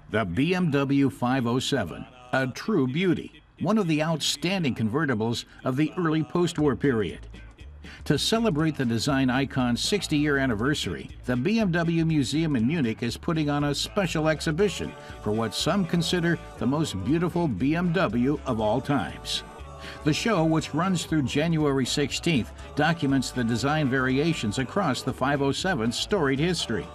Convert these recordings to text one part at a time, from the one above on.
The BMW 507, a true beauty, one of the outstanding convertibles of the early post-war period. To celebrate the design icon's 60-year anniversary, the BMW Museum in Munich is putting on a special exhibition for what some consider the most beautiful BMW of all times. The show, which runs through January 16th, documents the design variations across the 507's storied history.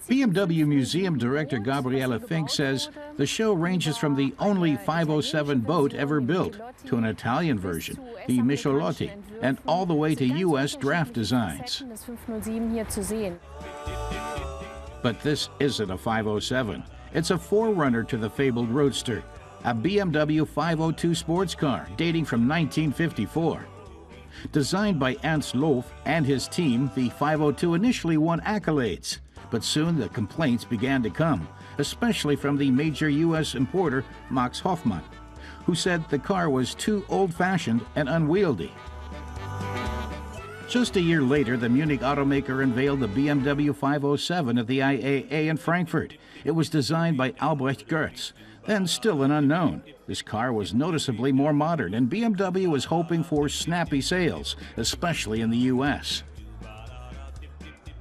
BMW Museum director Gabriele Fink says the show ranges from the only 507 boat ever built to an Italian version, the Michelotti, and all the way to U.S. draft designs. But this isn't a 507. It's a forerunner to the fabled Roadster, a BMW 502 sports car dating from 1954. Designed by Ernst Lof and his team, the 502 initially won accolades, but soon the complaints began to come, especially from the major U.S. importer Max Hoffmann, who said the car was too old-fashioned and unwieldy. Just a year later, the Munich automaker unveiled the BMW 507 at the IAA in Frankfurt. It was designed by Albrecht Goertz, then still an unknown. This car was noticeably more modern, and BMW was hoping for snappy sales, especially in the U.S.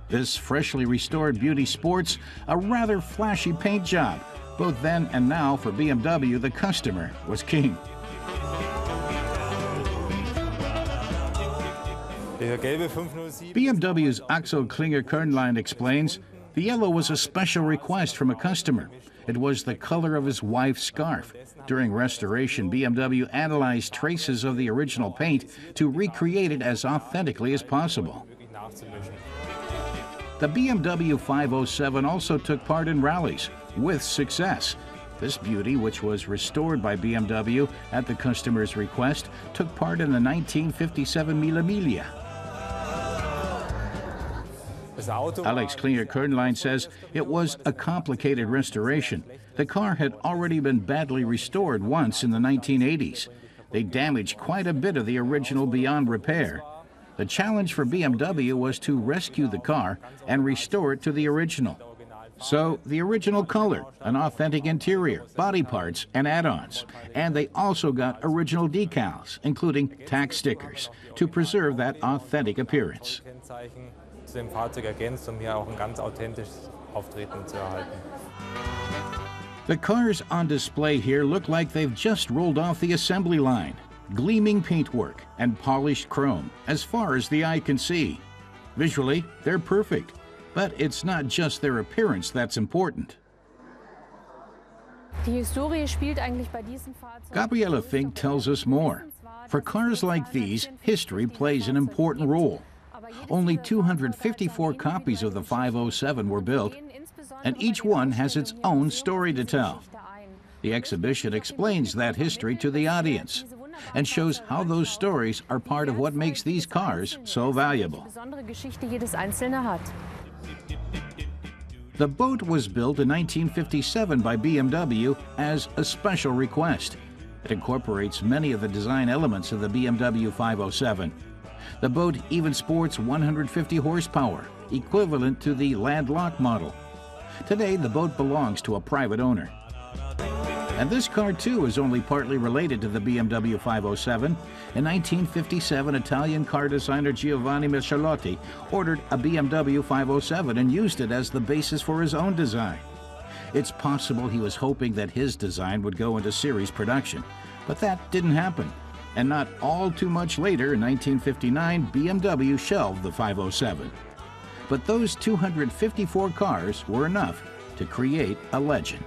This freshly restored beauty sports a rather flashy paint job. Both then and now, for BMW, the customer was king. BMW's Axel Klinger-Kernlein explains, the yellow was a special request from a customer. It was the color of his wife's scarf. During restoration, BMW analyzed traces of the original paint to recreate it as authentically as possible. The BMW 507 also took part in rallies, with success. This beauty, which was restored by BMW at the customer's request, took part in the 1957 Mille Miglia. Alex Klinger-Kernlein says it was a complicated restoration. The car had already been badly restored once in the 1980s. They damaged quite a bit of the original beyond repair. The challenge for BMW was to rescue the car and restore it to the original. So, the original color, an authentic interior, body parts, and add-ons. And they also got original decals, including tack stickers, to preserve that authentic appearance. The cars on display here look like they've just rolled off the assembly line. Gleaming paintwork and polished chrome as far as the eye can see. Visually, they're perfect, but it's not just their appearance that's important. Gabriele Fink tells us more. For cars like these, history plays an important role. Only 254 copies of the 507 were built, and each one has its own story to tell. The exhibition explains that history to the audience and shows how those stories are part of what makes these cars so valuable. The boat was built in 1957 by BMW as a special request. It incorporates many of the design elements of the BMW 507. The boat even sports 150 horsepower, equivalent to the landlocked model. Today, the boat belongs to a private owner. And this car, too, is only partly related to the BMW 507. In 1957, Italian car designer Giovanni Michelotti ordered a BMW 507 and used it as the basis for his own design. It's possible he was hoping that his design would go into series production, but that didn't happen. And not all too much later, in 1959, BMW shelved the 507. But those 254 cars were enough to create a legend.